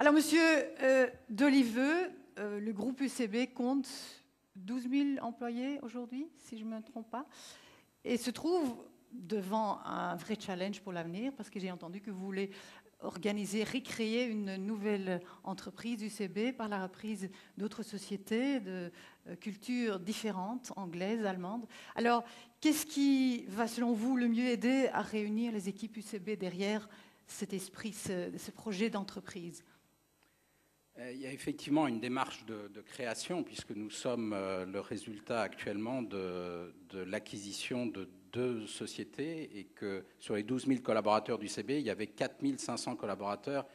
Alors, monsieur Deliveux, le groupe UCB compte 12 000 employés aujourd'hui, si je ne me trompe pas, et se trouve devant un vrai challenge pour l'avenir, parce que j'ai entendu que vous voulez organiser, recréer une nouvelle entreprise UCB par la reprise d'autres sociétés de cultures différentes, anglaises, allemandes. Alors, qu'est-ce qui va, selon vous, le mieux aider à réunir les équipes UCB derrière cet esprit, ce projet d'entreprise? Il y a effectivement une démarche de création, puisque nous sommes le résultat actuellement de l'acquisition de 2 sociétés, et que sur les 12 000 collaborateurs d'UCB, il y avait 4 500 collaborateurs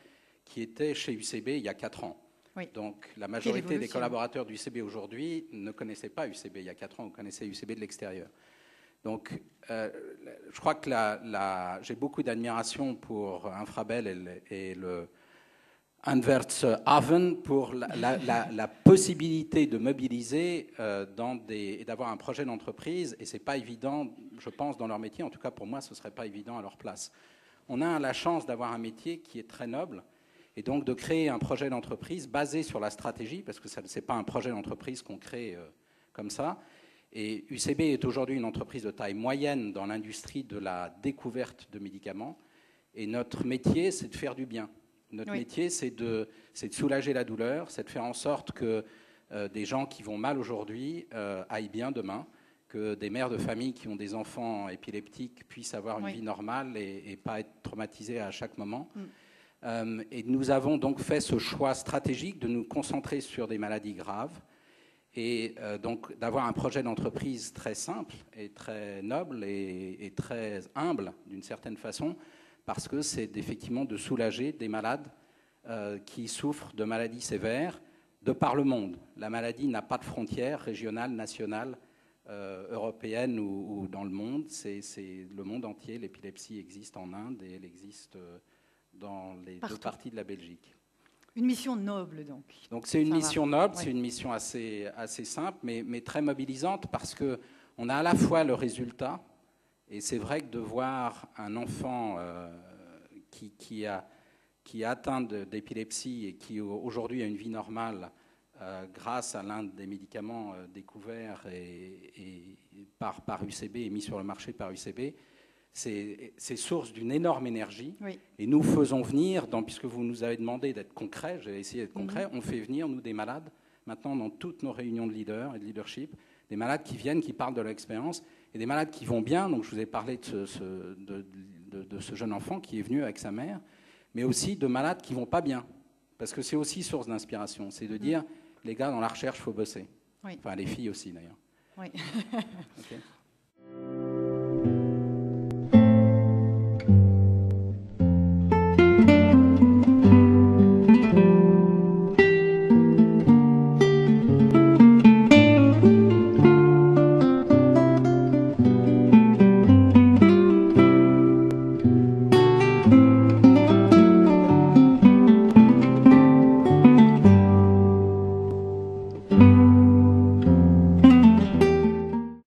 qui étaient chez UCB il y a 4 ans. Oui. Donc la majorité des collaborateurs d'UCB aujourd'hui ne connaissaient pas UCB il y a 4 ans, ou connaissaient UCB de l'extérieur. Donc je crois que j'ai beaucoup d'admiration pour Infrabel et le Antwerpshaven pour la possibilité de mobiliser et d'avoir un projet d'entreprise. Et ce n'est pas évident, je pense, dans leur métier. En tout cas, pour moi, ce ne serait pas évident à leur place. On a la chance d'avoir un métier qui est très noble, et donc de créer un projet d'entreprise basé sur la stratégie, parce que ce n'est pas un projet d'entreprise qu'on crée comme ça. Et UCB est aujourd'hui une entreprise de taille moyenne dans l'industrie de la découverte de médicaments. Et notre métier, c'est de faire du bien. Notre métier, c'est de soulager la douleur, c'est de faire en sorte que des gens qui vont mal aujourd'hui aillent bien demain, que des mères de famille qui ont des enfants épileptiques puissent avoir une vie normale et pas être traumatisées à chaque moment. Et nous avons donc fait ce choix stratégique de nous concentrer sur des maladies graves et donc d'avoir un projet d'entreprise très simple et très noble et très humble d'une certaine façon, parce que c'est effectivement de soulager des malades qui souffrent de maladies sévères de par le monde. La maladie n'a pas de frontières régionales, nationales, européennes ou dans le monde. C'est le monde entier. L'épilepsie existe en Inde et elle existe dans les 2 parties de la Belgique. Une mission noble, donc. Donc c'est une mission noble, c'est une mission assez simple, mais très mobilisante, parce qu'on a à la fois le résultat. Et c'est vrai que de voir un enfant qui est atteint d'épilepsie et qui aujourd'hui a une vie normale grâce à l'un des médicaments découverts et par UCB et mis sur le marché par UCB, c'est source d'une énorme énergie. Oui. Et nous faisons venir, puisque vous nous avez demandé d'être concret, j'ai essayé d'être concret, on fait venir, nous, des malades, maintenant dans toutes nos réunions de leaders et de leadership, des malades qui viennent, qui parlent de leur expérience, et des malades qui vont bien. Donc je vous ai parlé de ce jeune enfant qui est venu avec sa mère, mais aussi de malades qui ne vont pas bien, parce que c'est aussi source d'inspiration. C'est de dire, les gars, dans la recherche, il faut bosser. Oui. Enfin, les filles aussi, d'ailleurs. Oui. Okay.